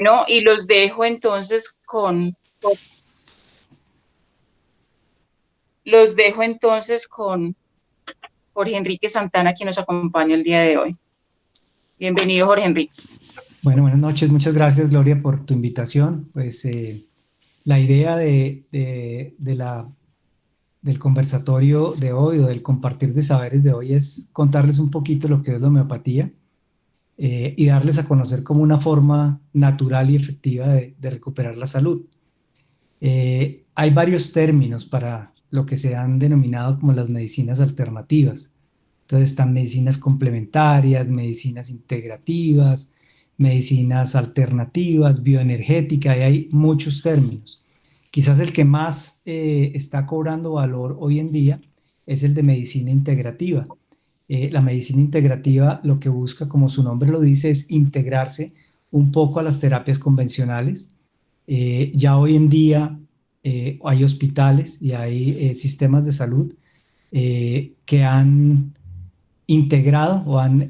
No, y los dejo entonces con Jorge Enrique Santana, quien nos acompaña el día de hoy. Bienvenido, Jorge Enrique. Bueno, buenas noches. Muchas gracias, Gloria, por tu invitación. Pues la idea del conversatorio de hoy o del compartir de saberes de hoy es contarles un poquito lo que es la homeopatía y darles a conocer como una forma natural y efectiva de recuperar la salud. Hay varios términos para lo que se han denominado como las medicinas alternativas. Entonces están medicinas complementarias, medicinas integrativas, medicinas alternativas, bioenergética, y hay muchos términos. Quizás el que más está cobrando valor hoy en día es el de medicina integrativa. La medicina integrativa lo que busca, como su nombre lo dice, es integrarse un poco a las terapias convencionales. Ya hoy en día hay hospitales y hay sistemas de salud que han integrado o han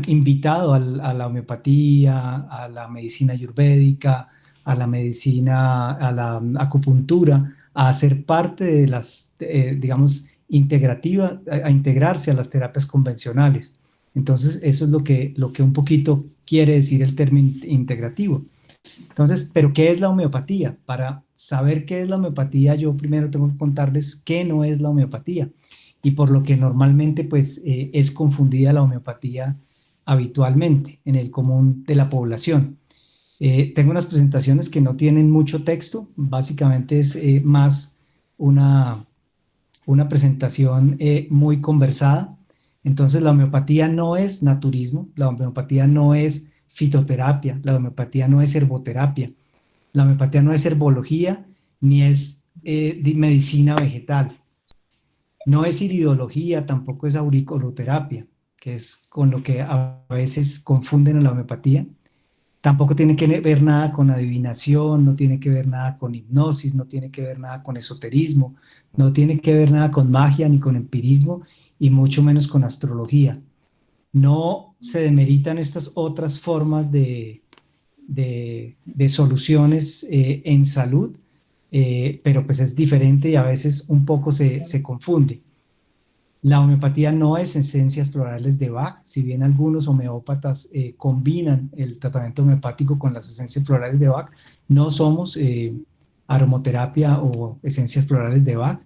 invitado a la homeopatía, a la medicina ayurvédica, a la medicina, a la acupuntura, a ser parte de las, digamos, integrativa, a integrarse a las terapias convencionales. Entonces, eso es lo que un poquito quiere decir el término integrativo. Entonces, ¿pero qué es la homeopatía? Para saber qué es la homeopatía, yo primero tengo que contarles qué no es la homeopatía y por lo que normalmente pues es confundida la homeopatía habitualmente en el común de la población. Tengo unas presentaciones que no tienen mucho texto, básicamente es más una, una presentación muy conversada. Entonces, la homeopatía no es naturismo, la homeopatía no es fitoterapia, la homeopatía no es herboterapia, la homeopatía no es herbología, ni es medicina vegetal, no es iridología, tampoco es auriculoterapia, que es con lo que a veces confunden en la homeopatía. Tampoco tiene que ver nada con adivinación, no tiene que ver nada con hipnosis, no tiene que ver nada con esoterismo, no tiene que ver nada con magia ni con empirismo y mucho menos con astrología. No se demeritan estas otras formas de soluciones en salud, pero pues es diferente y a veces un poco se confunde. La homeopatía no es esencias florales de Bach, si bien algunos homeópatas combinan el tratamiento homeopático con las esencias florales de Bach, no somos aromoterapia o esencias florales de Bach,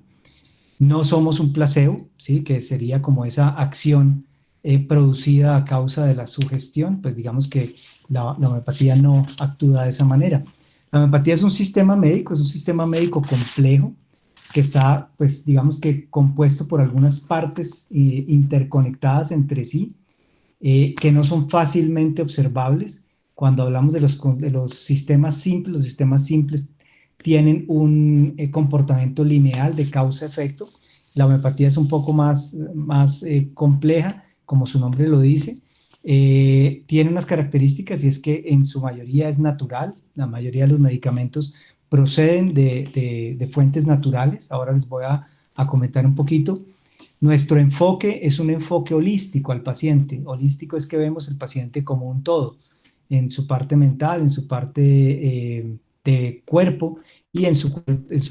no somos un placebo, ¿sí? Que sería como esa acción producida a causa de la sugestión, pues digamos que la homeopatía no actúa de esa manera. La homeopatía es un sistema médico complejo que está, pues digamos que compuesto por algunas partes interconectadas entre sí, que no son fácilmente observables. Cuando hablamos de los sistemas simples, los sistemas simples tienen un comportamiento lineal de causa-efecto. La homeopatía es un poco más compleja, como su nombre lo dice. Tiene unas características y es que en su mayoría es natural. La mayoría de los medicamentos proceden de fuentes naturales. Ahora les voy a comentar un poquito. Nuestro enfoque es un enfoque holístico al paciente. Holístico es que vemos el paciente como un todo, en su parte mental, en su parte de cuerpo y en su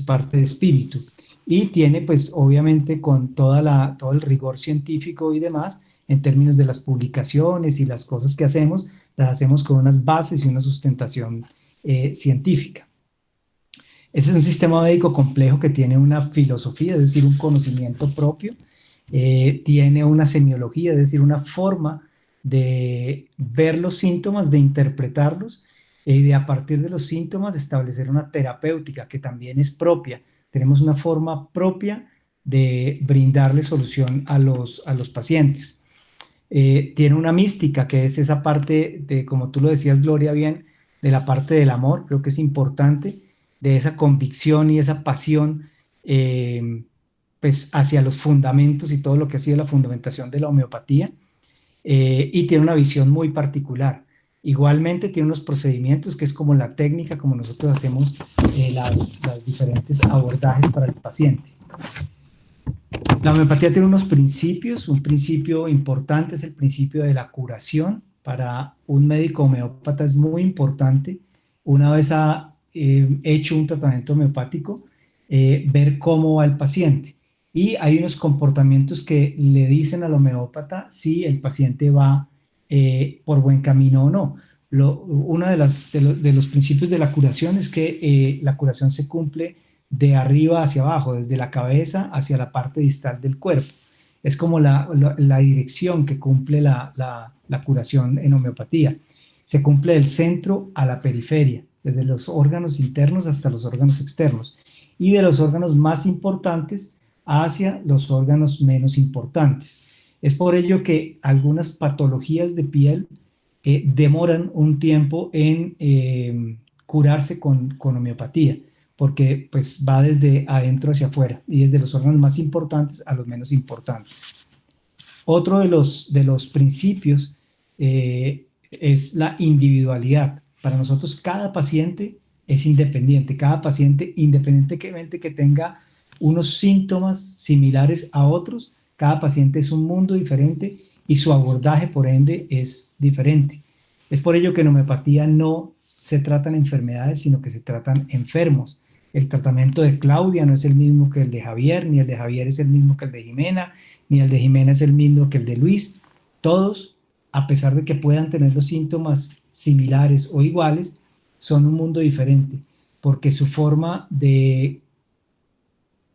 parte de espíritu. Y tiene pues obviamente con todo el rigor científico y demás, en términos de las publicaciones y las cosas que hacemos, las hacemos con unas bases y una sustentación científica. Ese es un sistema médico complejo que tiene una filosofía, es decir, un conocimiento propio, tiene una semiología, es decir, una forma de ver los síntomas, de interpretarlos y de a partir de los síntomas establecer una terapéutica que también es propia. Tenemos una forma propia de brindarle solución a los pacientes. Tiene una mística que es esa parte de, como tú lo decías, Gloria, bien, de la parte del amor, creo que es importante, de esa convicción y esa pasión pues hacia los fundamentos y todo lo que ha sido la fundamentación de la homeopatía, y tiene una visión muy particular. Igualmente tiene unos procedimientos que es como la técnica, como nosotros hacemos las diferentes abordajes para el paciente. La homeopatía tiene unos principios, un principio importante es el principio de la curación, para un médico homeópata es muy importante, una vez ha hecho un tratamiento homeopático, ver cómo va el paciente. Y hay unos comportamientos que le dicen al homeópata si el paciente va por buen camino o no. Uno de los principios de la curación es que la curación se cumple de arriba hacia abajo, desde la cabeza hacia la parte distal del cuerpo. Es como la dirección que cumple la curación en homeopatía. Se cumple del centro a la periferia, desde los órganos internos hasta los órganos externos, y de los órganos más importantes hacia los órganos menos importantes. Es por ello que algunas patologías de piel demoran un tiempo en curarse con homeopatía, porque pues va desde adentro hacia afuera y desde los órganos más importantes a los menos importantes. Otro de los principios es la individualidad. Para nosotros cada paciente es independiente, cada paciente independientemente que tenga unos síntomas similares a otros, cada paciente es un mundo diferente y su abordaje por ende es diferente. Es por ello que en homeopatía no se tratan enfermedades, sino que se tratan enfermos. El tratamiento de Claudia no es el mismo que el de Javier, ni el de Javier es el mismo que el de Jimena, ni el de Jimena es el mismo que el de Luis. Todos, a pesar de que puedan tener los síntomas similares o iguales, son un mundo diferente, porque su forma de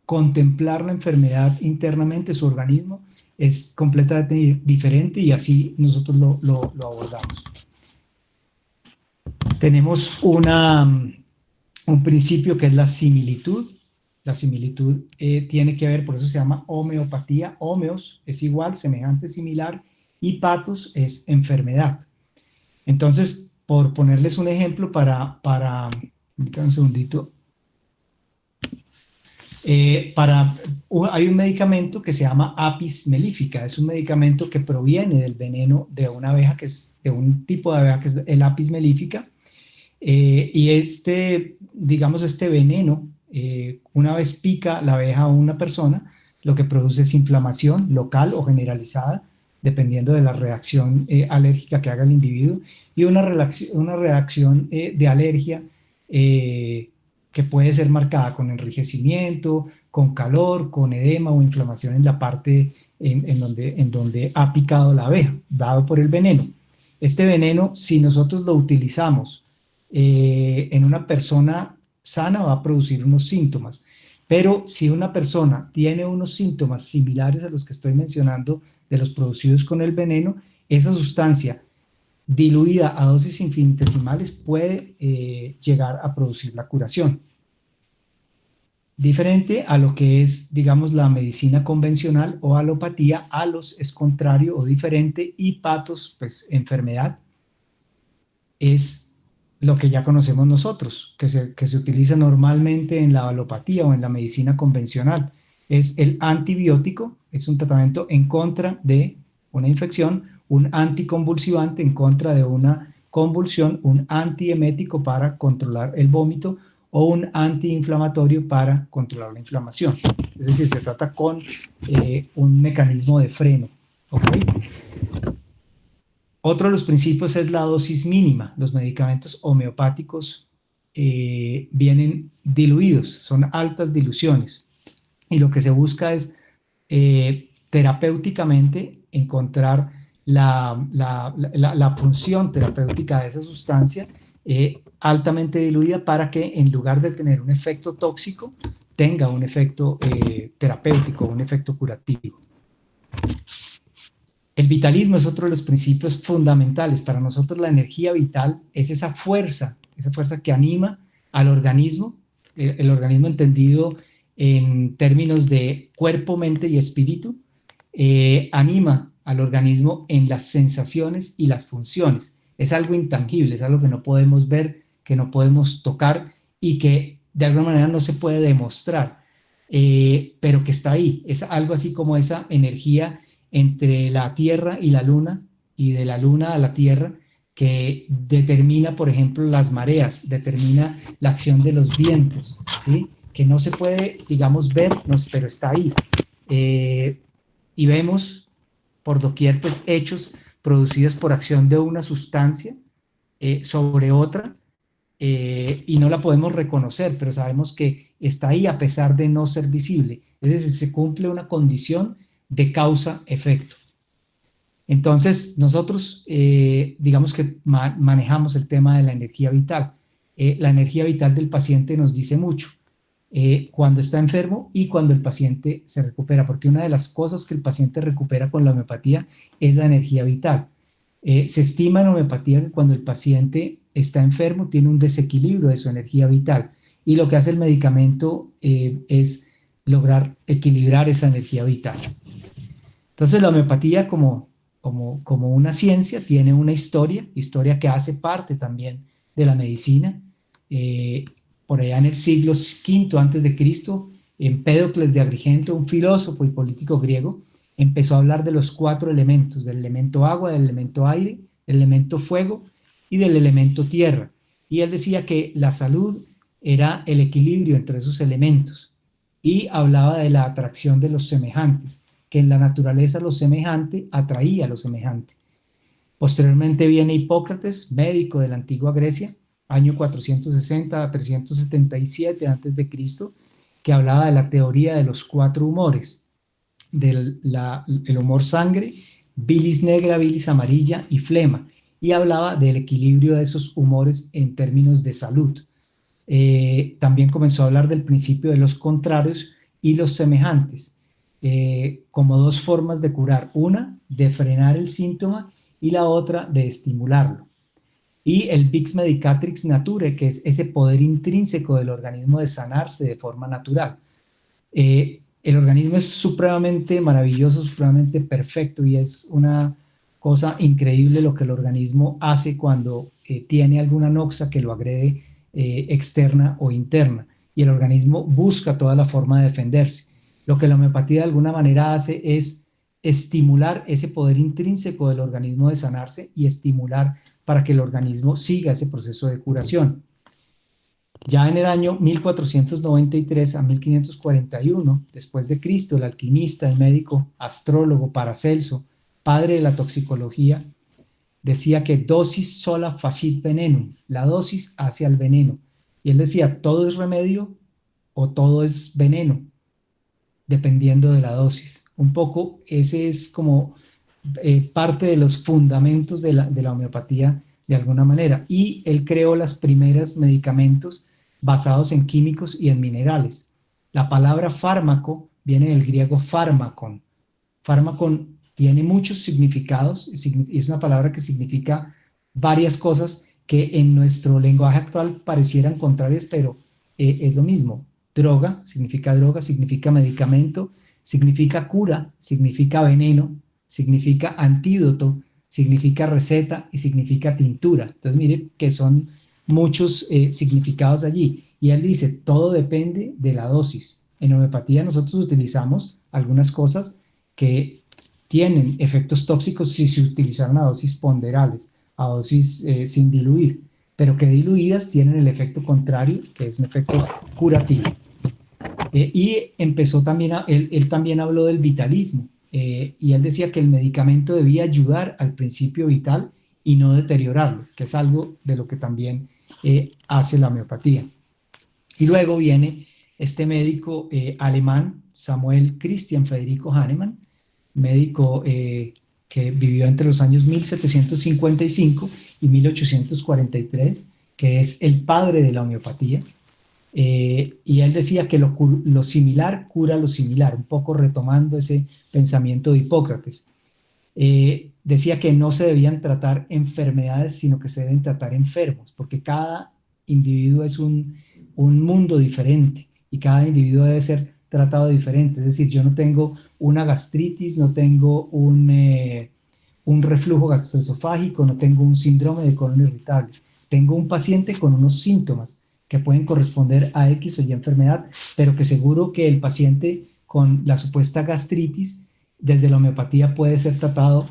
contemplar la enfermedad internamente, su organismo, es completamente diferente y así nosotros lo abordamos. Tenemos un principio que es la similitud. La similitud tiene que ver, por eso se llama homeopatía. Homeos es igual, semejante, similar, y patos es enfermedad. Entonces, por ponerles un ejemplo un segundito, hay un medicamento que se llama Apis mellifica, es un medicamento que proviene del veneno de una abeja, de un tipo de abeja que es el Apis mellifica, y digamos, este veneno, una vez pica la abeja a una persona, lo que produce es inflamación local o generalizada, dependiendo de la reacción alérgica que haga el individuo, y una reacción de alergia que puede ser marcada con enrijecimiento, con calor, con edema o inflamación en la parte en donde ha picado la abeja, dado por el veneno. Este veneno, si nosotros lo utilizamos en una persona sana, va a producir unos síntomas. Pero si una persona tiene unos síntomas similares a los que estoy mencionando de los producidos con el veneno, esa sustancia diluida a dosis infinitesimales puede llegar a producir la curación. Diferente a lo que es, digamos, la medicina convencional o alopatía, alos es contrario o diferente y patos, pues enfermedad, es lo que ya conocemos nosotros, que se utiliza normalmente en la alopatía o en la medicina convencional. Es el antibiótico, es un tratamiento en contra de una infección, un anticonvulsivante en contra de una convulsión, un antiemético para controlar el vómito o un antiinflamatorio para controlar la inflamación. Es decir, se trata con un mecanismo de freno. ¿Okay? Otro de los principios es la dosis mínima. Los medicamentos homeopáticos vienen diluidos, son altas diluciones. Y lo que se busca es terapéuticamente encontrar la función terapéutica de esa sustancia altamente diluida para que en lugar de tener un efecto tóxico, tenga un efecto terapéutico, un efecto curativo. El vitalismo es otro de los principios fundamentales. Para nosotros la energía vital es esa fuerza que anima al organismo, el organismo entendido en términos de cuerpo, mente y espíritu, anima al organismo en las sensaciones y las funciones. Es algo intangible, es algo que no podemos ver, que no podemos tocar y que de alguna manera no se puede demostrar, pero que está ahí. Es algo así como esa energía entre la Tierra y la Luna, y de la Luna a la Tierra, que determina, por ejemplo, las mareas, determina la acción de los vientos, ¿sí? Que no se puede, digamos, ver, pero está ahí. Y vemos por doquier, pues, hechos producidas por acción de una sustancia sobre otra, y no la podemos reconocer, pero sabemos que está ahí a pesar de no ser visible. Es decir, se cumple una condición de causa-efecto. Entonces, nosotros digamos que manejamos el tema de la energía vital. La energía vital del paciente nos dice mucho cuando está enfermo y cuando el paciente se recupera, porque una de las cosas que el paciente recupera con la homeopatía es la energía vital. Se estima en homeopatía que cuando el paciente está enfermo tiene un desequilibrio de su energía vital, y lo que hace el medicamento es lograr equilibrar esa energía vital. Entonces la homeopatía como una ciencia tiene una historia que hace parte también de la medicina. Eh, por allá en el siglo V antes de Cristo, Empédocles de Agrigento, un filósofo y político griego, empezó a hablar de los 4 elementos: del elemento agua, del elemento aire, del elemento fuego y del elemento tierra. Y él decía que la salud era el equilibrio entre esos elementos, y hablaba de la atracción de los semejantes, que en la naturaleza lo semejante atraía a lo semejante. Posteriormente viene Hipócrates, médico de la antigua Grecia, año 460 a 377 a.C., que hablaba de la teoría de los 4 humores, del el humor sangre, bilis negra, bilis amarilla y flema, y hablaba del equilibrio de esos humores en términos de salud. También comenzó a hablar del principio de los contrarios y los semejantes, como 2 formas de curar: una de frenar el síntoma y la otra de estimularlo. Y el Vix Medicatrix Nature, que es ese poder intrínseco del organismo de sanarse de forma natural. El organismo es supremamente maravilloso, supremamente perfecto, y es una cosa increíble lo que el organismo hace cuando tiene alguna noxa que lo agrede externa o interna, y el organismo busca toda la forma de defenderse. Lo que la homeopatía de alguna manera hace es estimular ese poder intrínseco del organismo de sanarse y estimular para que el organismo siga ese proceso de curación. Ya en el año 1493 a 1541 después de Cristo, el alquimista, el médico, astrólogo Paracelso, padre de la toxicología, decía que dosis sola facit venenum, la dosis hace al veneno. Y él decía, todo es remedio o todo es veneno, dependiendo de la dosis. Un poco ese es como parte de los fundamentos de la homeopatía de alguna manera. Y él creó los primeros medicamentos basados en químicos y en minerales. La palabra fármaco viene del griego fármakon. Fármakon tiene muchos significados, es una palabra que significa varias cosas que en nuestro lenguaje actual parecieran contrarias, pero es lo mismo. Droga, significa medicamento, significa cura, significa veneno, significa antídoto, significa receta y significa tintura. Entonces mire que son muchos significados allí. Y él dice, todo depende de la dosis. En homeopatía nosotros utilizamos algunas cosas que tienen efectos tóxicos si se utilizaron a dosis ponderables, a dosis sin diluir, pero que diluidas tienen el efecto contrario, que es un efecto curativo. Y empezó también, él también habló del vitalismo, y él decía que el medicamento debía ayudar al principio vital y no deteriorarlo, que es algo de lo que también hace la homeopatía. Y luego viene este médico alemán, Samuel Christian Federico Hahnemann, médico que vivió entre los años 1755 y 1843, que es el padre de la homeopatía. Y él decía que lo similar cura lo similar, un poco retomando ese pensamiento de Hipócrates. Decía que no se debían tratar enfermedades, sino que se deben tratar enfermos, porque cada individuo es un mundo diferente y cada individuo debe ser tratado diferente. Es decir, yo no tengo una gastritis, no tengo un reflujo gastroesofágico, no tengo un síndrome de colon irritable. Tengo un paciente con unos síntomas que pueden corresponder a X o Y enfermedad, pero que seguro que el paciente con la supuesta gastritis, desde la homeopatía puede ser tratado,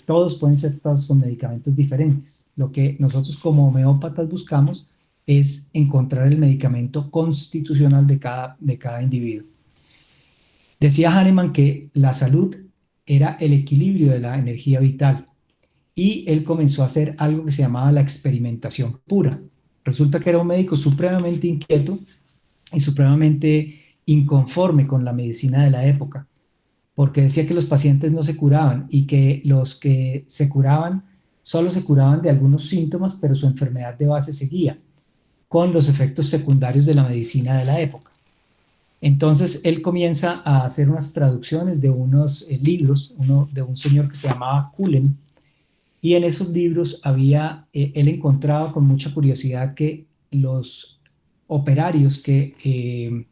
todos pueden ser tratados con medicamentos diferentes. Lo que nosotros como homeópatas buscamos es encontrar el medicamento constitucional de cada individuo. Decía Hahnemann que la salud era el equilibrio de la energía vital, y él comenzó a hacer algo que se llamaba la experimentación pura. Resulta que era un médico supremamente inquieto y supremamente inconforme con la medicina de la época, porque decía que los pacientes no se curaban y que los que se curaban solo se curaban de algunos síntomas, pero su enfermedad de base seguía, con los efectos secundarios de la medicina de la época. Entonces él comienza a hacer unas traducciones de unos libros, uno de un señor que se llamaba Cullen, y en esos libros él encontraba con mucha curiosidad que los operarios que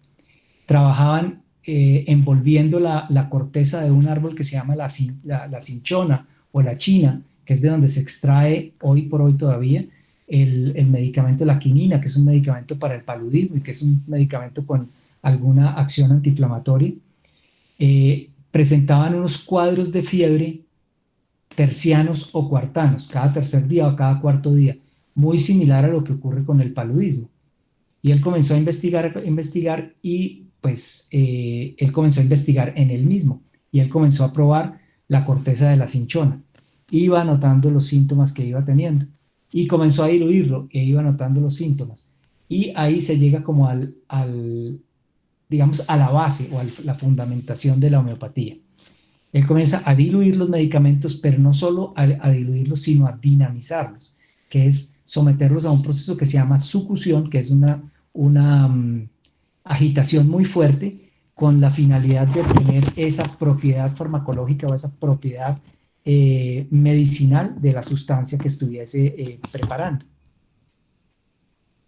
trabajaban envolviendo la corteza de un árbol que se llama la cinchona o la china, que es de donde se extrae hoy por hoy todavía el medicamento, la quinina, que es un medicamento para el paludismo y que es un medicamento con alguna acción antiinflamatoria. Presentaban unos cuadros de fiebre tercianos o cuartanos, cada tercer día o cada cuarto día, muy similar a lo que ocurre con el paludismo. Y él comenzó a investigar y pues él comenzó a investigar en él mismo y él comenzó a probar la corteza de la cinchona. Iba anotando los síntomas que iba teniendo y comenzó a diluirlo e iba anotando los síntomas. Y ahí se llega como digamos, a la base o a la fundamentación de la homeopatía. Él comienza a diluir los medicamentos, pero no solo a diluirlos, sino a dinamizarlos, que es someterlos a un proceso que se llama sucusión, que es una agitación muy fuerte con la finalidad de obtener esa propiedad farmacológica o esa propiedad medicinal de la sustancia que estuviese preparando.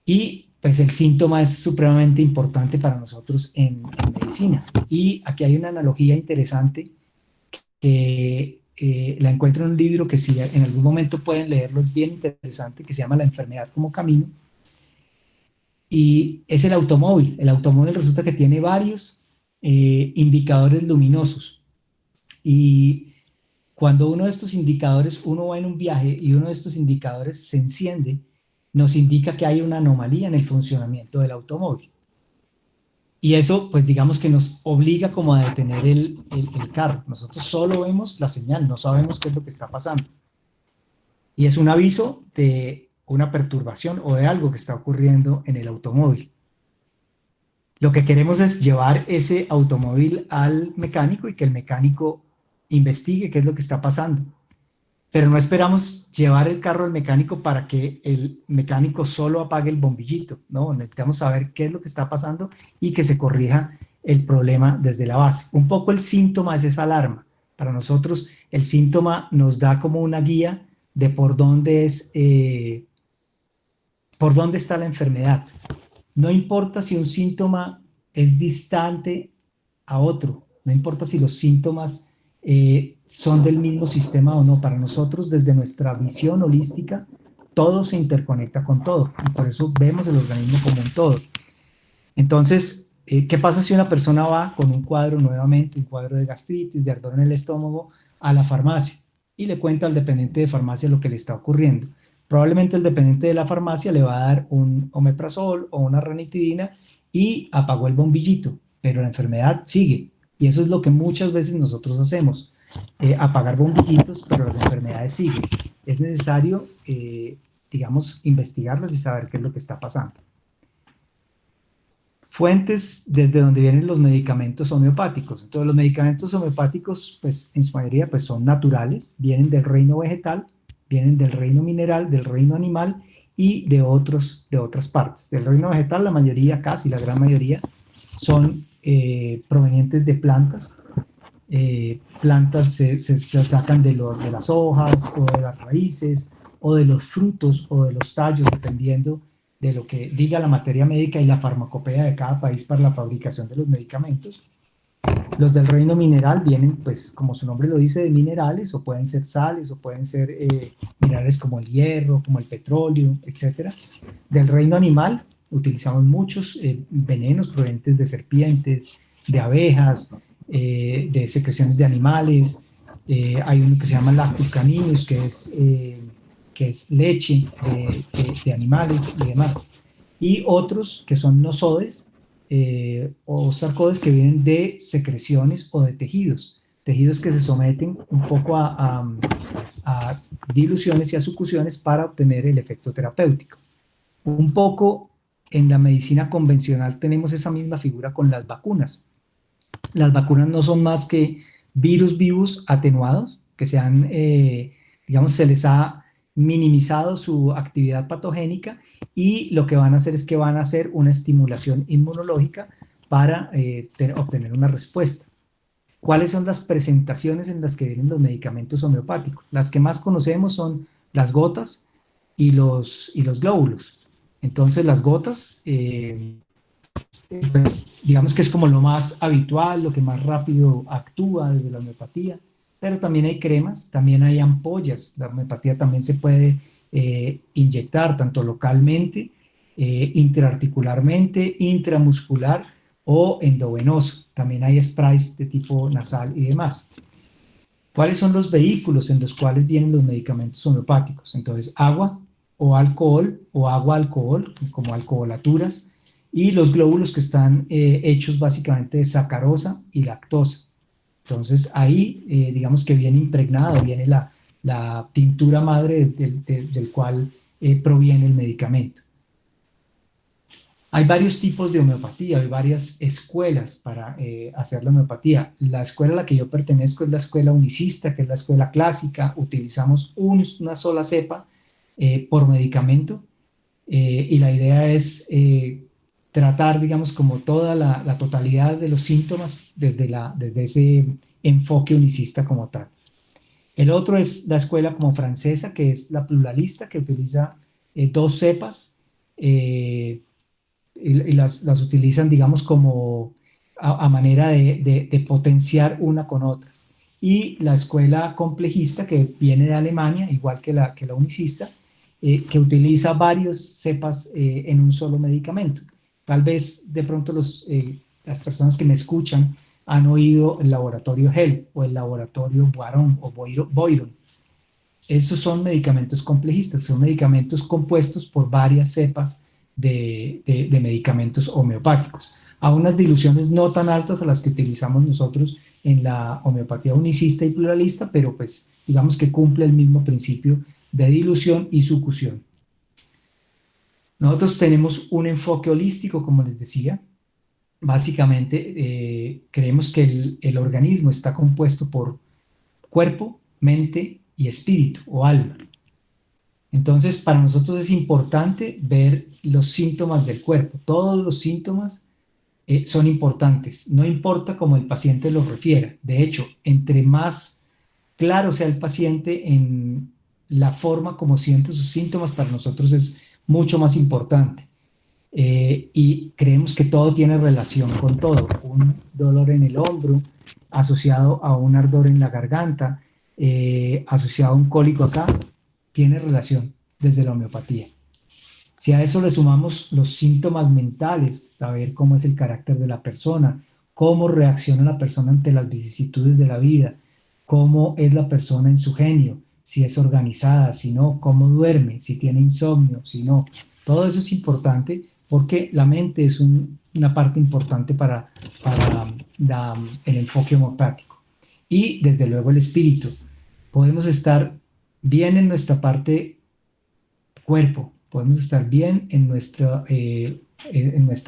Y pues el síntoma es supremamente importante para nosotros en medicina. Y aquí hay una analogía interesante que la encuentro en un libro que si en algún momento pueden leerlo, es bien interesante, que se llama La enfermedad como camino, y es el automóvil. El automóvil resulta que tiene varios indicadores luminosos, y cuando uno de estos indicadores, uno va en un viaje y uno de estos indicadores se enciende, nos indica que hay una anomalía en el funcionamiento del automóvil. Y eso, pues digamos que nos obliga como a detener el carro. Nosotros solo vemos la señal, no sabemos qué es lo que está pasando. Y es un aviso de una perturbación o de algo que está ocurriendo en el automóvil. Lo que queremos es llevar ese automóvil al mecánico y que el mecánico investigue qué es lo que está pasando. Pero no esperamos llevar el carro al mecánico para que el mecánico solo apague el bombillito, ¿no? Necesitamos saber qué es lo que está pasando y que se corrija el problema desde la base. Un poco el síntoma es esa alarma. Para nosotros el síntoma nos da como una guía de por dónde está la enfermedad. No importa si un síntoma es distante a otro, no importa si los síntomas son del mismo sistema o no. Para nosotros, desde nuestra visión holística, todo se interconecta con todo y por eso vemos el organismo como un todo. Entonces, ¿qué pasa si una persona va con un cuadro nuevamente, un cuadro de gastritis, de ardor en el estómago, a la farmacia y le cuenta al dependiente de farmacia lo que le está ocurriendo? Probablemente el dependiente de la farmacia le va a dar un omeprazol o una ranitidina y apagó el bombillito, pero la enfermedad sigue. Y eso es lo que muchas veces nosotros hacemos, apagar bombillitos, pero las enfermedades siguen. Es necesario, digamos, investigarlas y saber qué es lo que está pasando. Fuentes desde donde vienen los medicamentos homeopáticos. Entonces, los medicamentos homeopáticos, pues, en su mayoría, pues, son naturales, vienen del reino vegetal, vienen del reino mineral, del reino animal y de otras partes. Del reino vegetal, la mayoría, casi la gran mayoría, son provenientes de plantas. Plantas se sacan de las hojas o de las raíces o de los frutos o de los tallos, dependiendo de lo que diga la materia médica y la farmacopea de cada país para la fabricación de los medicamentos. Los del reino mineral vienen, pues, como su nombre lo dice, de minerales, o pueden ser sales, o pueden ser minerales como el hierro, como el petróleo, etc. Del reino animal utilizamos muchos venenos provenientes de serpientes, de abejas, de secreciones de animales. Hay uno que se llama lactus caninus, que es leche de animales y demás. Y otros que son nosodes o sarcodes, que vienen de secreciones o de tejidos que se someten un poco a diluciones y a sucusiones para obtener el efecto terapéutico. Un poco en la medicina convencional tenemos esa misma figura con las vacunas. Las vacunas no son más que virus vivos atenuados, que se han, digamos, se les ha minimizado su actividad patogénica y lo que van a hacer es que van a hacer una estimulación inmunológica para obtener una respuesta. ¿Cuáles son las presentaciones en las que vienen los medicamentos homeopáticos? Las que más conocemos son las gotas y los glóbulos. Entonces las gotas, pues digamos que es como lo más habitual, lo que más rápido actúa desde la homeopatía, pero también hay cremas, también hay ampollas. La homeopatía también se puede inyectar tanto localmente, intraarticularmente, intramuscular o endovenoso. También hay sprays de tipo nasal y demás. ¿Cuáles son los vehículos en los cuales vienen los medicamentos homeopáticos? Entonces, agua o agua-alcohol, como alcoholaturas, y los glóbulos que están hechos básicamente de sacarosa y lactosa. Entonces, ahí digamos que viene impregnada, viene la tintura madre del cual proviene el medicamento. Hay varios tipos de homeopatía, hay varias escuelas para hacer la homeopatía. La escuela a la que yo pertenezco es la escuela unicista, que es la escuela clásica. Utilizamos una sola cepa por medicamento y la idea es tratar, digamos, como toda la totalidad de los síntomas desde ese enfoque unicista como tal. El otro es la escuela como francesa, que es la pluralista, que utiliza dos cepas. Y las utilizan, digamos, como a manera de potenciar una con otra. Y la escuela complejista, que viene de Alemania, igual que la unicista, que utiliza varios cepas en un solo medicamento. Tal vez de pronto las personas que me escuchan han oído el laboratorio Hell o el laboratorio Boiron o Boiron. Estos son medicamentos complejistas, son medicamentos compuestos por varias cepas de medicamentos homeopáticos, a unas diluciones no tan altas a las que utilizamos nosotros en la homeopatía unicista y pluralista, pero pues digamos que cumple el mismo principio de dilución y sucusión. Nosotros tenemos un enfoque holístico, como les decía. Básicamente creemos que el organismo está compuesto por cuerpo, mente y espíritu o alma. Entonces, para nosotros es importante ver los síntomas del cuerpo. Todos los síntomas son importantes. No importa cómo el paciente los refiera. De hecho, entre más claro sea el paciente en la forma como siente sus síntomas, para nosotros es mucho más importante. Y creemos que todo tiene relación con todo. Un dolor en el hombro, asociado a un ardor en la garganta, asociado a un cólico acá, tiene relación desde la homeopatía. Si a eso le sumamos los síntomas mentales, saber cómo es el carácter de la persona, cómo reacciona la persona ante las vicisitudes de la vida, cómo es la persona en su genio, si es organizada, si no, cómo duerme, si tiene insomnio, si no. Todo eso es importante porque la mente es una parte importante para el enfoque homeopático. Y desde luego el espíritu. Podemos estar bien en nuestra parte cuerpo, podemos estar bien en nuestra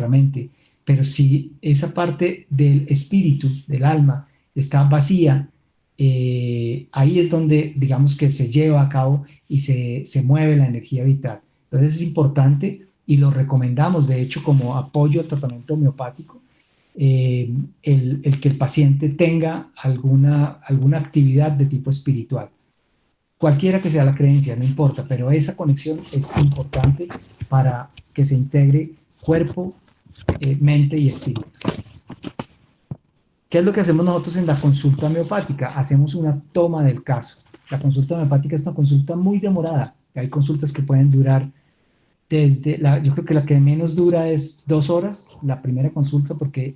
mente, pero si esa parte del espíritu, del alma, está vacía, ahí es donde digamos que se lleva a cabo y se mueve la energía vital. Entonces es importante y lo recomendamos, de hecho, como apoyo al tratamiento homeopático, el que el paciente tenga alguna actividad de tipo espiritual. Cualquiera que sea la creencia, no importa, pero esa conexión es importante para que se integre cuerpo, mente y espíritu. ¿Qué es lo que hacemos nosotros en la consulta homeopática? Hacemos una toma del caso. La consulta homeopática es una consulta muy demorada. Hay consultas que pueden durar yo creo que la que menos dura es 2 horas, la primera consulta, porque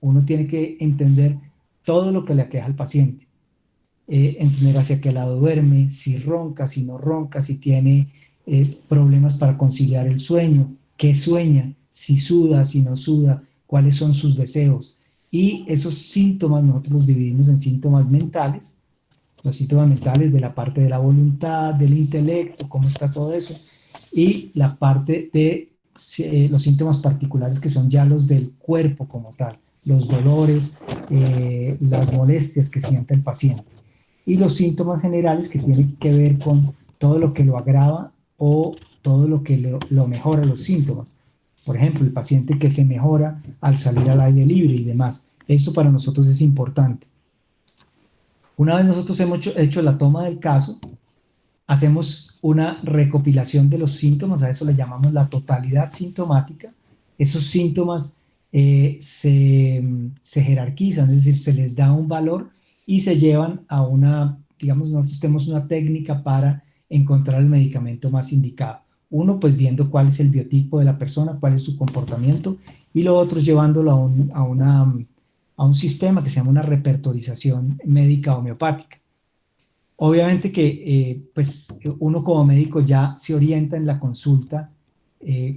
uno tiene que entender todo lo que le aqueja al paciente. Entender hacia qué lado duerme, si ronca, si no ronca, si tiene problemas para conciliar el sueño, qué sueña, si suda, si no suda, cuáles son sus deseos. Y esos síntomas nosotros los dividimos en síntomas mentales los síntomas mentales de la parte de la voluntad, del intelecto, cómo está todo eso, y la parte de los síntomas particulares que son ya los del cuerpo como tal, los dolores, las molestias que siente el paciente, y los síntomas generales que tienen que ver con todo lo que lo agrava o todo lo que lo mejora los síntomas. Por ejemplo, el paciente que se mejora al salir al aire libre y demás. Esto para nosotros es importante. Una vez nosotros hemos hecho la toma del caso, hacemos una recopilación de los síntomas, a eso le llamamos la totalidad sintomática. Esos síntomas se jerarquizan, es decir, se les da un valor y se llevan a una, digamos, nosotros tenemos una técnica para encontrar el medicamento más indicado. Uno, pues viendo cuál es el biotipo de la persona, cuál es su comportamiento, y lo otro llevándolo a un sistema que se llama una repertorización médica homeopática. Obviamente que pues uno como médico ya se orienta en la consulta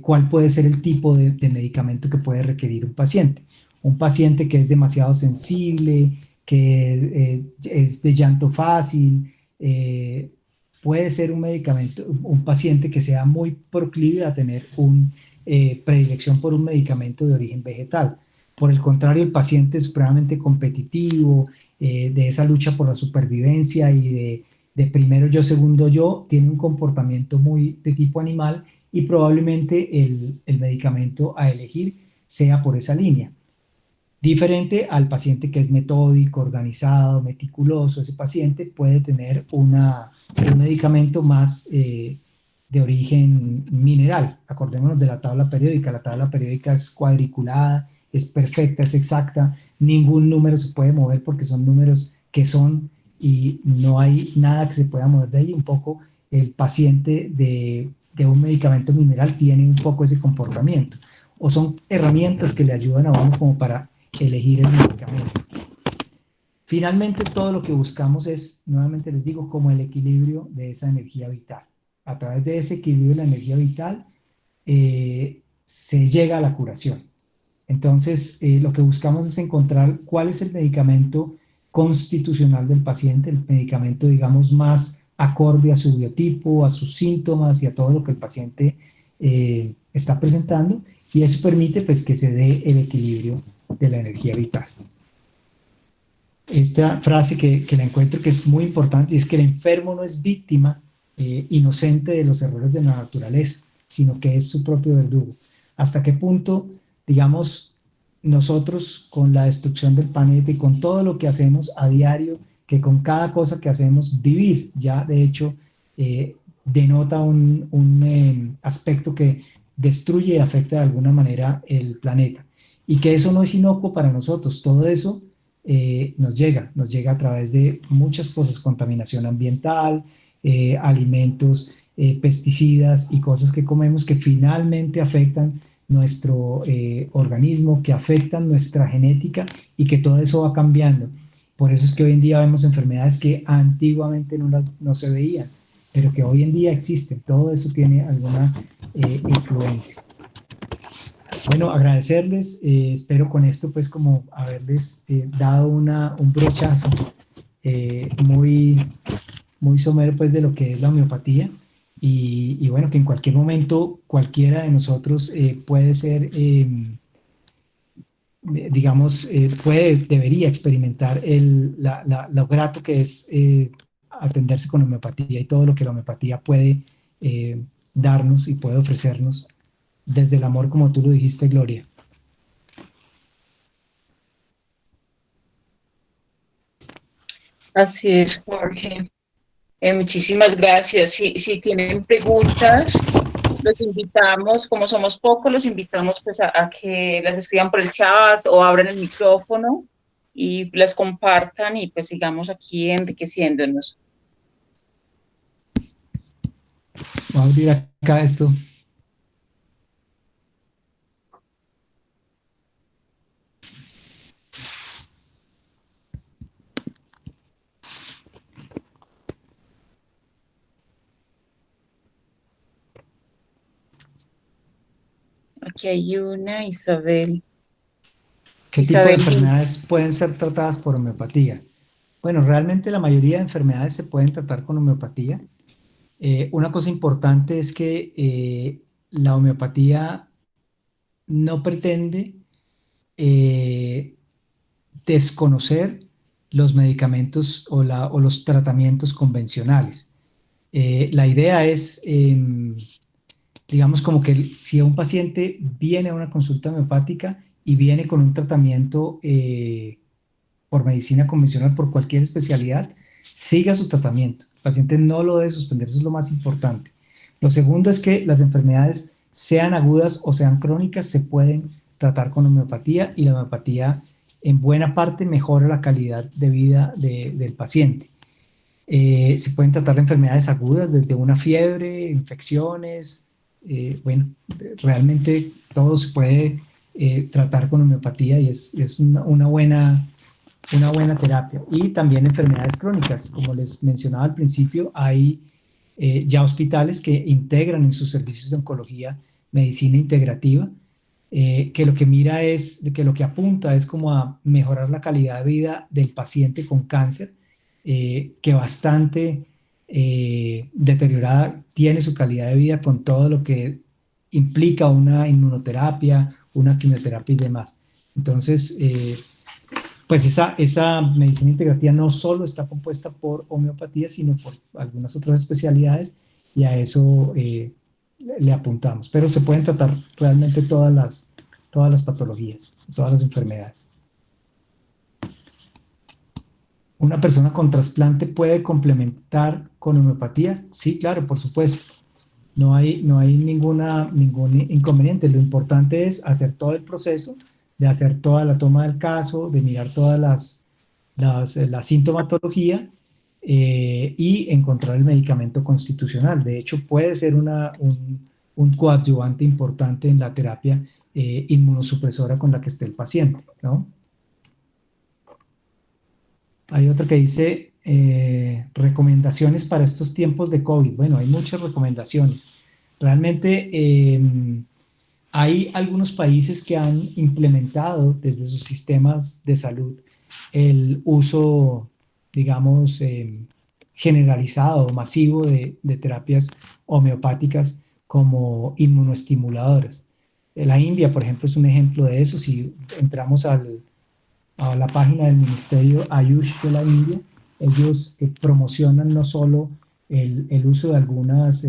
cuál puede ser el tipo de medicamento que puede requerir un paciente. Un paciente que es demasiado sensible, que es de llanto fácil, puede ser un medicamento, un paciente que sea muy proclive a tener una predilección por un medicamento de origen vegetal. Por el contrario, el paciente es supremamente competitivo, de esa lucha por la supervivencia y de primero yo, segundo yo, tiene un comportamiento muy de tipo animal y probablemente el medicamento a elegir sea por esa línea. Diferente al paciente que es metódico, organizado, meticuloso, ese paciente puede tener un medicamento más de origen mineral. Acordémonos de la tabla periódica. La tabla periódica es cuadriculada, es perfecta, es exacta. Ningún número se puede mover porque son números que son y no hay nada que se pueda mover de ahí. Un poco el paciente de un medicamento mineral tiene un poco ese comportamiento. O son herramientas que le ayudan a uno como para elegir el medicamento. Finalmente, todo lo que buscamos es, nuevamente les digo, como el equilibrio de esa energía vital. A través de ese equilibrio de la energía vital se llega a la curación. Entonces, lo que buscamos es encontrar cuál es el medicamento constitucional del paciente, el medicamento, digamos, más acorde a su biotipo, a sus síntomas y a todo lo que el paciente está presentando, y eso permite pues que se dé el equilibrio de la energía vital. Esta frase que la encuentro que es muy importante y es que el enfermo no es víctima inocente de los errores de la naturaleza, sino que es su propio verdugo. ¿Hasta qué punto, digamos, nosotros con la destrucción del planeta y con todo lo que hacemos a diario, que con cada cosa que hacemos, vivir ya de hecho denota un aspecto que destruye y afecta de alguna manera el planeta? Y que eso no es inocuo para nosotros, todo eso nos llega a través de muchas cosas, contaminación ambiental, alimentos, pesticidas y cosas que comemos que finalmente afectan nuestro organismo, que afectan nuestra genética y que todo eso va cambiando. Por eso es que hoy en día vemos enfermedades que antiguamente no se veían, pero que hoy en día existen. Todo eso tiene alguna influencia. Bueno, agradecerles, espero con esto pues como haberles dado un brochazo muy, muy somero pues de lo que es la homeopatía y bueno, que en cualquier momento cualquiera de nosotros puede ser, digamos, debería experimentar lo grato que es atenderse con homeopatía y todo lo que la homeopatía puede darnos y puede ofrecernos desde el amor, como tú lo dijiste, Gloria. Así es, Jorge. Muchísimas gracias. Si tienen preguntas, los invitamos, como somos pocos, los invitamos pues a que las escriban por el chat o abran el micrófono y las compartan y pues sigamos aquí enriqueciéndonos. Voy a abrir acá esto. Aquí hay una, Isabel. ¿Qué tipo de Isabel dice, enfermedades pueden ser tratadas por homeopatía? Bueno, realmente la mayoría de enfermedades se pueden tratar con homeopatía. Una cosa importante es que la homeopatía no pretende eh, desconocer los medicamentos o los tratamientos convencionales. La idea es, digamos, como que si un paciente viene a una consulta homeopática y viene con un tratamiento por medicina convencional, por cualquier especialidad, siga su tratamiento. El paciente no lo debe suspender, eso es lo más importante. Lo segundo es que las enfermedades, sean agudas o sean crónicas, se pueden tratar con homeopatía y la homeopatía en buena parte mejora la calidad de vida del paciente. Se pueden tratar enfermedades agudas desde una fiebre, infecciones, bueno, realmente todo se puede tratar con homeopatía y es una buena terapia. Y también enfermedades crónicas, como les mencionaba al principio, hay ya hospitales que integran en sus servicios de oncología medicina integrativa, que lo que mira es, que lo que apunta es como a mejorar la calidad de vida del paciente con cáncer, que bastante deteriorada tiene su calidad de vida con todo lo que implica una inmunoterapia, una quimioterapia y demás. Entonces, pues esa medicina integrativa no solo está compuesta por homeopatía, sino por algunas otras especialidades y a eso le apuntamos. Pero se pueden tratar realmente todas las patologías, todas las enfermedades. ¿Una persona con trasplante puede complementar con homeopatía? Sí, claro, por supuesto. No hay ningún inconveniente. Lo importante es hacer todo el proceso, de hacer toda la toma del caso, de mirar todas la sintomatología y encontrar el medicamento constitucional. De hecho, puede ser un coadyuvante importante en la terapia inmunosupresora con la que esté el paciente, ¿no? Hay otra que dice recomendaciones para estos tiempos de COVID. Bueno, hay muchas recomendaciones. Realmente hay algunos países que han implementado desde sus sistemas de salud el uso, digamos, generalizado, masivo de terapias homeopáticas como inmunoestimuladores. La India, por ejemplo, es un ejemplo de eso. Si entramos a la página del Ministerio Ayush de la India, ellos promocionan no solo el uso de algunas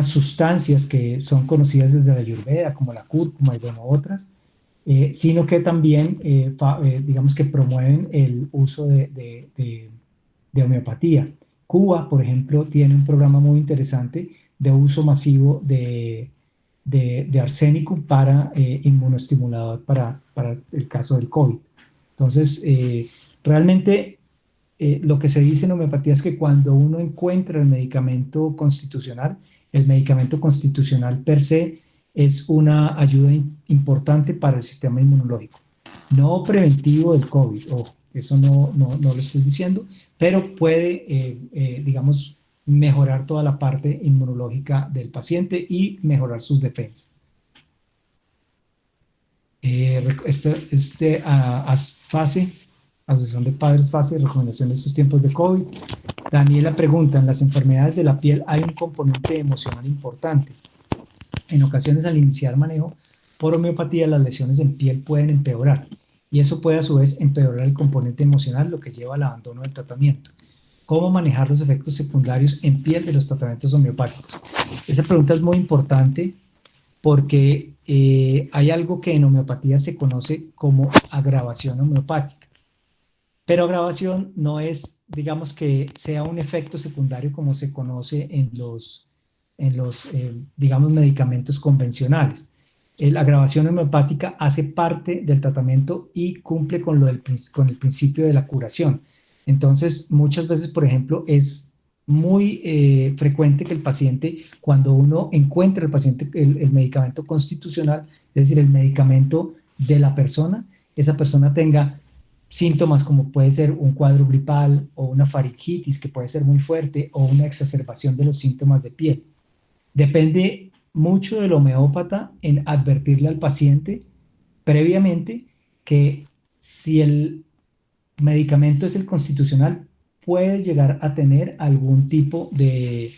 sustancias que son conocidas desde la Ayurveda, como la cúrcuma y bueno, otras, sino que también, digamos que promueven el uso de homeopatía. Cuba, por ejemplo, tiene un programa muy interesante de uso masivo de arsénico para inmunoestimulador para el caso del COVID. Entonces, realmente lo que se dice en homeopatía es que cuando uno encuentra el medicamento constitucional per se es una ayuda importante para el sistema inmunológico. No preventivo del COVID, ojo, eso no lo estoy diciendo, pero puede, digamos, mejorar toda la parte inmunológica del paciente y mejorar sus defensas. Fase, Asociación de Padres Fase, recomendación de estos tiempos de COVID. Daniela pregunta, en las enfermedades de la piel hay un componente emocional importante. En ocasiones al iniciar manejo por homeopatía las lesiones en piel pueden empeorar y eso puede a su vez empeorar el componente emocional, lo que lleva al abandono del tratamiento. ¿Cómo manejar los efectos secundarios en piel de los tratamientos homeopáticos? Esa pregunta es muy importante porque hay algo que en homeopatía se conoce como agravación homeopática. Pero agravación no es, digamos, que sea un efecto secundario como se conoce en los digamos, medicamentos convencionales. La agravación homeopática hace parte del tratamiento y cumple con el principio de la curación. Entonces, muchas veces, por ejemplo, es muy frecuente que el paciente, cuando uno encuentra el medicamento constitucional, es decir, el medicamento de la persona, esa persona tenga síntomas como puede ser un cuadro gripal o una faringitis que puede ser muy fuerte o una exacerbación de los síntomas de piel. Depende mucho del homeópata en advertirle al paciente previamente que si medicamento es el constitucional, puede llegar a tener algún tipo de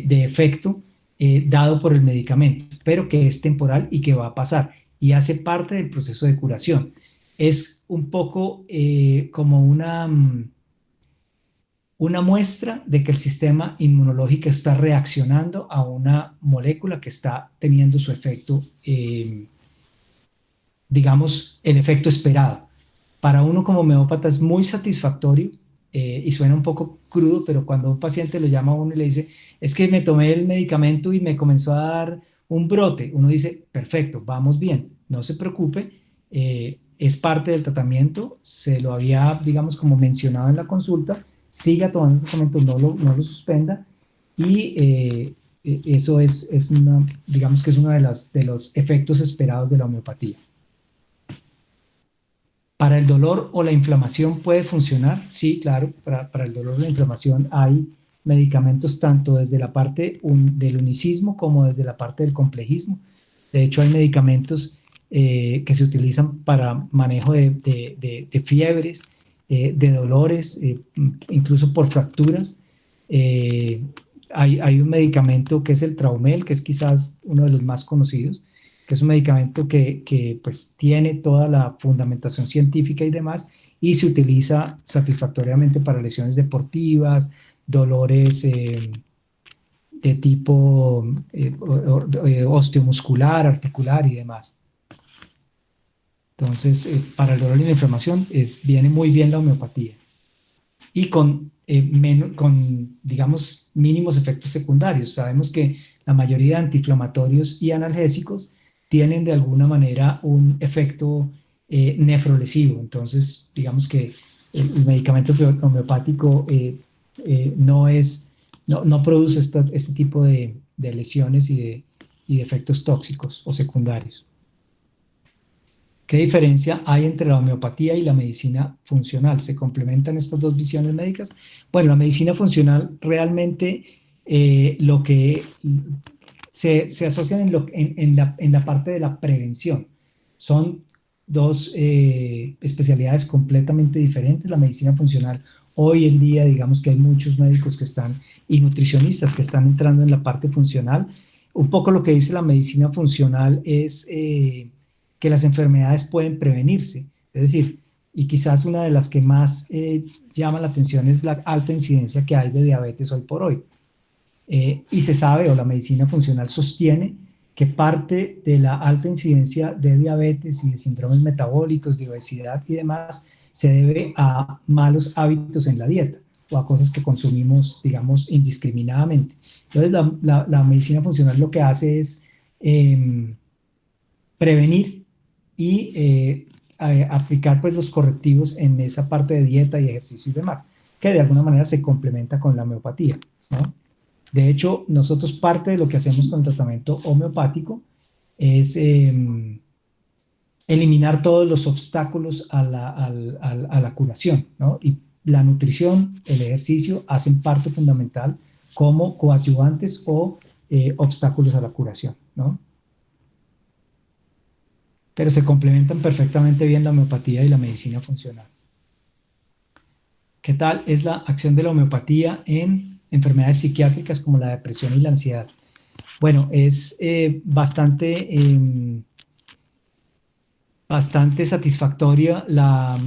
efecto dado por el medicamento, pero que es temporal y que va a pasar y hace parte del proceso de curación. Es un poco como una muestra de que el sistema inmunológico está reaccionando a una molécula que está teniendo su efecto, digamos, el efecto esperado. Para uno como homeópata es muy satisfactorio y suena un poco crudo, pero cuando un paciente lo llama a uno y le dice, es que me tomé el medicamento y me comenzó a dar un brote, uno dice, perfecto, vamos bien, no se preocupe, es parte del tratamiento, se lo había, digamos, como mencionado en la consulta, siga tomando el tratamiento, no lo suspenda y eso es una, digamos que es uno de los efectos esperados de la homeopatía. Para el dolor o la inflamación puede funcionar, sí, claro, para el dolor o la inflamación hay medicamentos tanto desde la parte del unicismo como desde la parte del complejismo. De hecho, hay medicamentos que se utilizan para manejo de fiebres, de dolores, incluso por fracturas. Eh, hay un medicamento que es el Traumel, que es quizás uno de los más conocidos, que es un medicamento que pues tiene toda la fundamentación científica y demás, y se utiliza satisfactoriamente para lesiones deportivas, dolores de tipo osteomuscular, articular y demás. Entonces, para el dolor y la inflamación viene muy bien la homeopatía y con, digamos, mínimos efectos secundarios. Sabemos que la mayoría de antiinflamatorios y analgésicos tienen de alguna manera un efecto nefrolesivo. Entonces, digamos que el medicamento homeopático no produce este tipo de lesiones y de efectos tóxicos o secundarios. ¿Qué diferencia hay entre la homeopatía y la medicina funcional? ¿Se complementan estas dos visiones médicas? Bueno, la medicina funcional realmente lo que se asocian en la parte de la prevención. Son dos especialidades completamente diferentes. La medicina funcional, hoy en día, digamos que hay muchos médicos que están y nutricionistas que están entrando en la parte funcional. Un poco lo que dice la medicina funcional es que las enfermedades pueden prevenirse. Es decir, y quizás una de las que más llama la atención es la alta incidencia que hay de diabetes hoy por hoy. Y se sabe, o la medicina funcional sostiene, que parte de la alta incidencia de diabetes y de síndromes metabólicos, de obesidad y demás, se debe a malos hábitos en la dieta o a cosas que consumimos, digamos, indiscriminadamente. Entonces, la medicina funcional lo que hace es prevenir y aplicar pues los correctivos en esa parte de dieta y ejercicio y demás, que de alguna manera se complementa con la homeopatía, ¿no? De hecho, nosotros parte de lo que hacemos con el tratamiento homeopático es eliminar todos los obstáculos a la curación, ¿no? Y la nutrición, el ejercicio hacen parte fundamental como coadyuvantes o obstáculos a la curación, ¿no? Pero se complementan perfectamente bien la homeopatía y la medicina funcional. ¿Qué tal es la acción de la homeopatía en enfermedades psiquiátricas como la depresión y la ansiedad? Bueno, es bastante satisfactoria la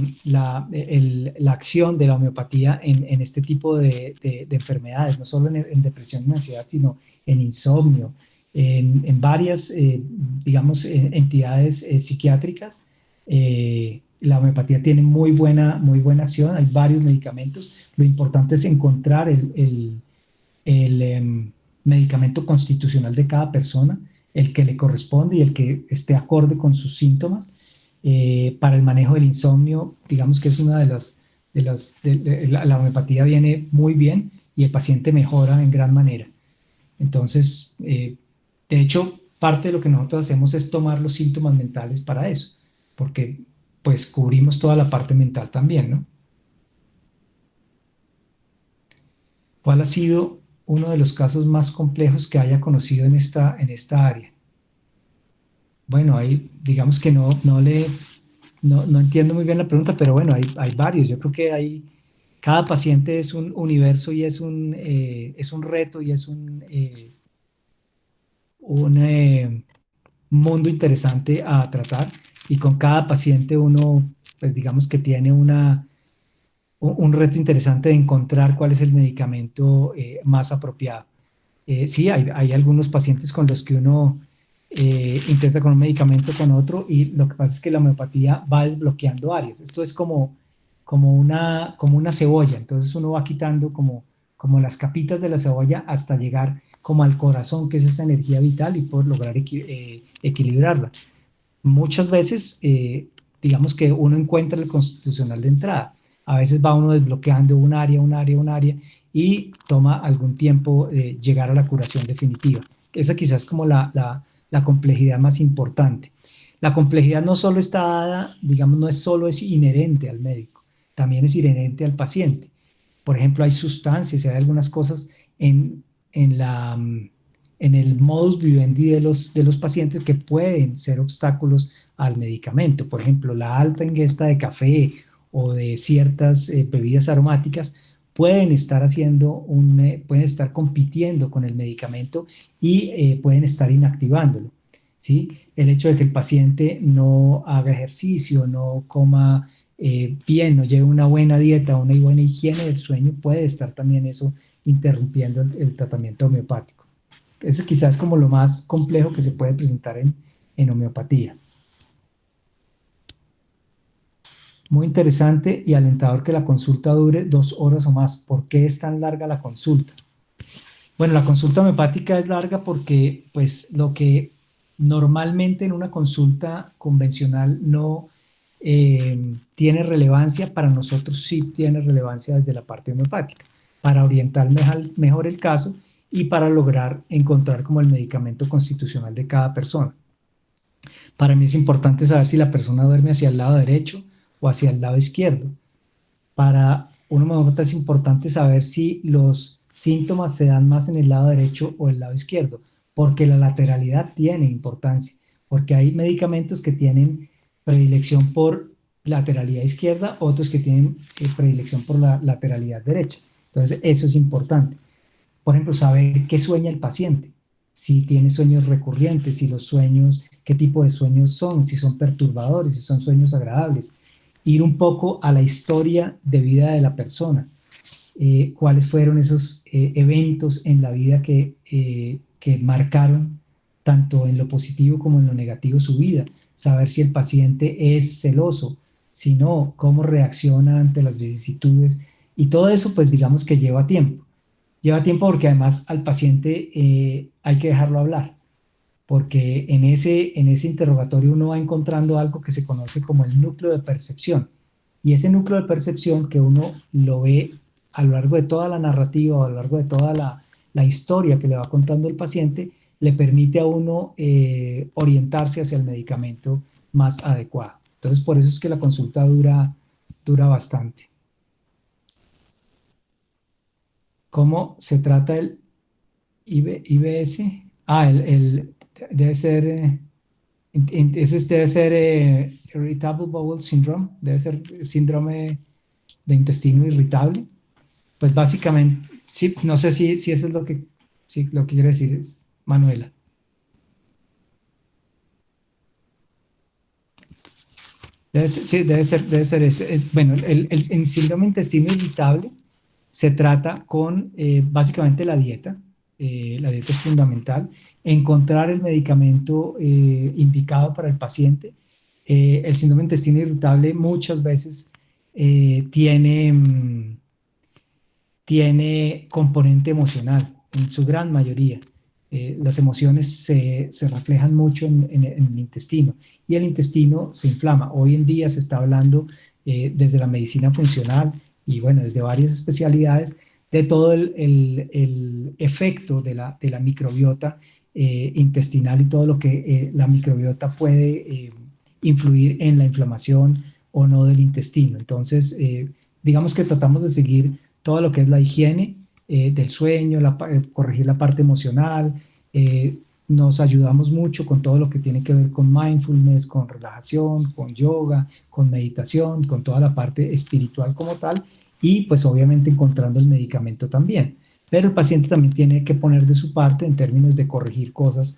acción de la homeopatía en este tipo de enfermedades, no solo en depresión y ansiedad, sino en insomnio, en varias, digamos, entidades psiquiátricas. La homeopatía tiene muy buena acción, hay varios medicamentos. Lo importante es encontrar el medicamento constitucional de cada persona, el que le corresponde y el que esté acorde con sus síntomas. Para el manejo del insomnio, digamos que es una la homeopatía viene muy bien y el paciente mejora en gran manera. Entonces, de hecho, parte de lo que nosotros hacemos es tomar los síntomas mentales para eso, porque pues cubrimos toda la parte mental también, ¿no? ¿Cuál ha sido uno de los casos más complejos que haya conocido en esta área? Bueno, ahí digamos que no le no entiendo muy bien la pregunta, pero bueno, hay varios. Yo creo que cada paciente es un universo y es un reto y es un mundo interesante a tratar. Y con cada paciente uno, pues digamos que tiene un reto interesante de encontrar cuál es el medicamento más apropiado. Sí, hay algunos pacientes con los que uno intenta con un medicamento, con otro, y lo que pasa es que la homeopatía va desbloqueando áreas. Esto es como una cebolla, entonces uno va quitando como las capitas de la cebolla hasta llegar como al corazón, que es esa energía vital, y poder lograr equilibrarla. Muchas veces, digamos que uno encuentra el constitucional de entrada. A veces va uno desbloqueando un área, y toma algún tiempo llegar a la curación definitiva. Esa quizás es como la complejidad más importante. La complejidad no solo está dada, digamos, no es solo es inherente al médico, también es inherente al paciente. Por ejemplo, hay sustancias y hay algunas cosas en, en la, en el modus vivendi de los pacientes que pueden ser obstáculos al medicamento. Por ejemplo, la alta ingesta de café o de ciertas bebidas aromáticas pueden estar pueden estar compitiendo con el medicamento y pueden estar inactivándolo. ¿Sí? El hecho de que el paciente no haga ejercicio, no coma bien, no lleve una buena dieta, una buena higiene del sueño, puede estar también eso interrumpiendo el tratamiento homeopático. Ese quizás es como lo más complejo que se puede presentar en homeopatía. Muy interesante y alentador que la consulta dure 2 horas o más. ¿Por qué es tan larga la consulta? Bueno, la consulta homeopática es larga porque, pues, lo que normalmente en una consulta convencional no tiene relevancia, para nosotros sí tiene relevancia desde la parte homeopática, para orientar mejor el caso y para lograr encontrar como el medicamento constitucional de cada persona. Para mí es importante saber si la persona duerme hacia el lado derecho o hacia el lado izquierdo. Para un homeópata es importante saber si los síntomas se dan más en el lado derecho o el lado izquierdo, porque la lateralidad tiene importancia, porque hay medicamentos que tienen predilección por lateralidad izquierda, otros que tienen predilección por la lateralidad derecha. Entonces, eso es importante. Por ejemplo, saber qué sueña el paciente, si tiene sueños recurrentes, si los sueños, qué tipo de sueños son, si son perturbadores, si son sueños agradables. Ir un poco a la historia de vida de la persona, cuáles fueron esos eventos en la vida que marcaron tanto en lo positivo como en lo negativo su vida, saber si el paciente es celoso, si no, cómo reacciona ante las vicisitudes, y todo eso pues digamos que lleva tiempo. Lleva tiempo porque además al paciente hay que dejarlo hablar, porque en ese interrogatorio uno va encontrando algo que se conoce como el núcleo de percepción. Y ese núcleo de percepción que uno lo ve a lo largo de toda la narrativa, o a lo largo de toda la historia que le va contando el paciente, le permite a uno orientarse hacia el medicamento más adecuado. Entonces, por eso es que la consulta dura bastante. ¿Cómo se trata el IBS? Debe ser, ese debe ser Irritable Bowel Syndrome, debe ser síndrome de intestino irritable. Pues básicamente, sí, no sé si eso es sí, lo que quiere decir es Manuela. Sí, debe ser eso. Bueno, el síndrome de intestino irritable se trata con básicamente la dieta. La dieta es fundamental. Encontrar el medicamento indicado para el paciente. El síndrome de intestino irritable muchas veces tiene componente emocional, en su gran mayoría. Las emociones se reflejan mucho en el intestino, y el intestino se inflama. Hoy en día se está hablando desde la medicina funcional y bueno, desde varias especialidades, de todo el efecto de la microbiota intestinal y todo lo que la microbiota puede influir en la inflamación o no del intestino. Entonces, digamos que tratamos de seguir todo lo que es la higiene del sueño, corregir la parte emocional, nos ayudamos mucho con todo lo que tiene que ver con mindfulness, con relajación, con yoga, con meditación, con toda la parte espiritual como tal, y pues obviamente encontrando el medicamento también. Pero el paciente también tiene que poner de su parte en términos de corregir cosas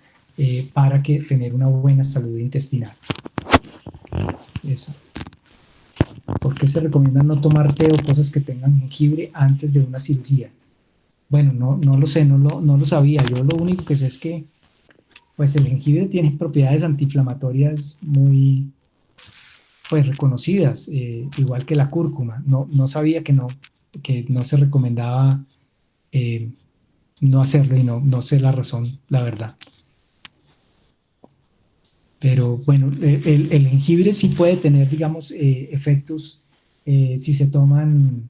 para que tener una buena salud intestinal. Eso. ¿Por qué se recomienda no tomar té o cosas que tengan jengibre antes de una cirugía? Bueno, no lo sé, no lo sabía. Yo lo único que sé es que pues el jengibre tiene propiedades antiinflamatorias muy pues reconocidas, igual que la cúrcuma. No sabía que no se recomendaba eh, no hacerlo y no sé la razón, la verdad. Pero bueno, el jengibre sí puede tener, digamos, efectos si se toman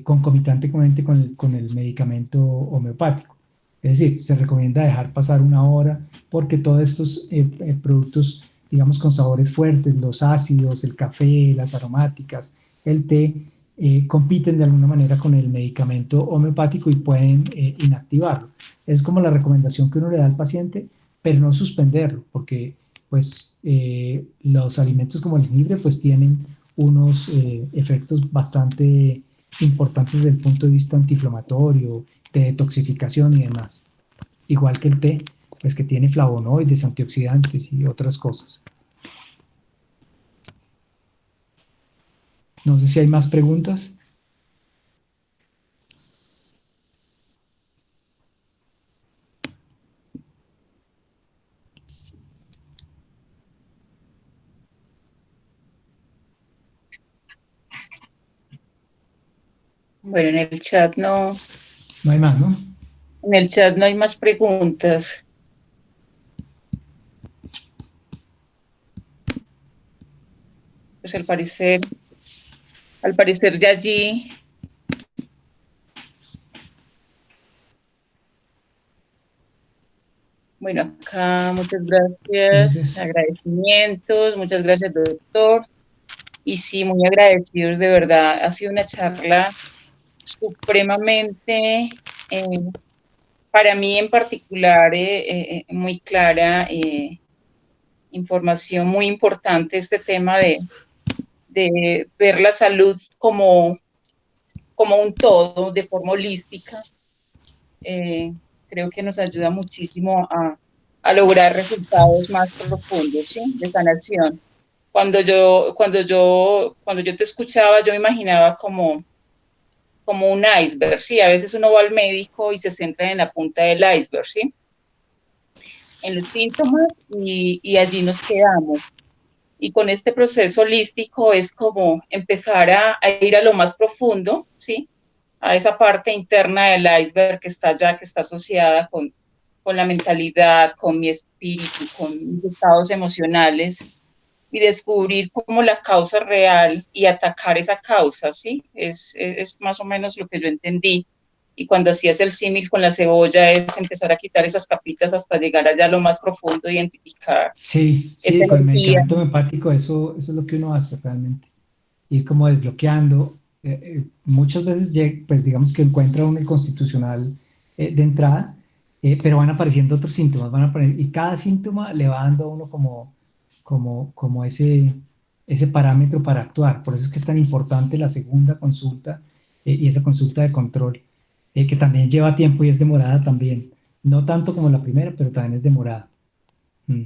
concomitantemente con el medicamento homeopático. Es decir, se recomienda dejar pasar una hora porque todos estos productos, digamos, con sabores fuertes, los ácidos, el café, las aromáticas, el té, compiten de alguna manera con el medicamento homeopático y pueden inactivarlo. Es como la recomendación que uno le da al paciente, pero no suspenderlo, porque pues los alimentos como el jengibre pues tienen unos efectos bastante importantes desde el punto de vista antiinflamatorio, de detoxificación y demás. Igual que el té, pues que tiene flavonoides, antioxidantes y otras cosas. No sé si hay más preguntas. Bueno, No hay más, ¿no? en el chat no hay más preguntas. Pues al parecer ya allí, bueno, acá muchas Sí, gracias, gracias. agradecimientos, muchas gracias, doctor. Y sí, muy agradecidos, de verdad. Ha sido una charla supremamente, eh, para mí en particular, muy clara, información muy importante, este tema de ver la salud como un todo, de forma holística. Eh, Creo que nos ayuda muchísimo a lograr resultados más profundos, ¿sí? De sanación. Cuando yo te escuchaba, yo me imaginaba como un iceberg, ¿sí? A veces uno va al médico y se centra en la punta del iceberg, ¿sí? En los síntomas y allí nos quedamos. Y con este proceso holístico es como empezar a ir a lo más profundo, ¿sí? A esa parte interna del iceberg que está allá, que está asociada con la mentalidad, con mi espíritu, con mis estados emocionales y descubrir como la causa real y atacar esa causa, ¿sí? Es más o menos lo que yo entendí. Y cuando hacías el símil con la cebolla es empezar a quitar esas capitas hasta llegar allá a lo más profundo, identificar Sí, esa sí, con el energía. medicamento homeopático eso es lo que uno hace realmente. Ir como desbloqueando. Muchas veces, pues digamos que encuentra uno el constitucional de entrada, pero van apareciendo otros síntomas, y cada síntoma le va dando a uno como ese parámetro para actuar. Por eso es que es tan importante la segunda consulta y esa consulta de control, que también lleva tiempo y es demorada también. No tanto como la primera, pero también es demorada. Mm.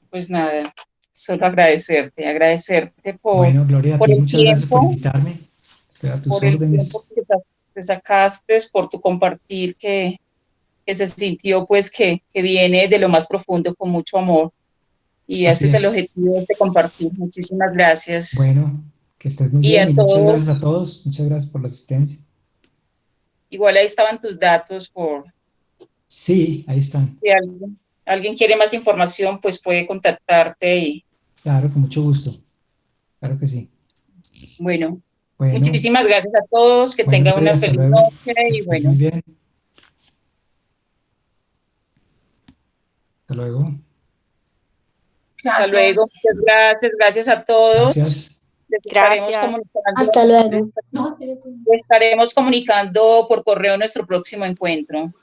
Pues nada, solo agradecerte Bueno, Gloria, a por ti muchas gracias por invitarme. Estoy a tus el tiempo órdenes. que te sacaste, por tu compartir que se sintió pues que viene de lo más profundo con mucho amor. Y ese Así es el es. objetivo de compartir. Muchísimas gracias. Bueno, que estés muy Y bien a y muchas todos, gracias a todos. Muchas gracias por la asistencia. igual ahí estaban tus datos por Sí, ahí están. si alguien quiere más información, pues puede contactarte y Claro, con mucho gusto. Claro que sí. bueno, Bueno, muchísimas gracias a todos, que bueno, tengan Gloria, una hasta feliz luego. noche Que y estés muy bueno, bien. Hasta luego. hasta luego. Muchas gracias a todos. Gracias. Les estaremos Gracias. comunicando, Hasta luego. les estaremos comunicando por correo nuestro próximo encuentro.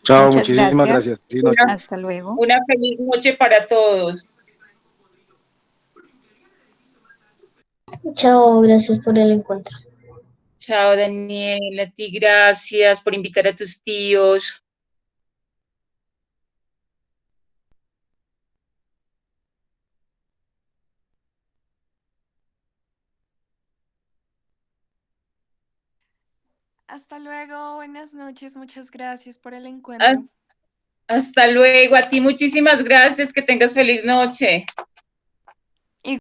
Chao, Muchas muchísimas gracias. gracias. Feliz noche. Hasta luego. Una feliz noche para todos. Chao, gracias por el encuentro. Chao, Daniel. A ti gracias por invitar a tus tíos. Hasta luego, buenas noches, muchas gracias por el encuentro. Hasta luego. A ti muchísimas gracias. Que tengas feliz noche.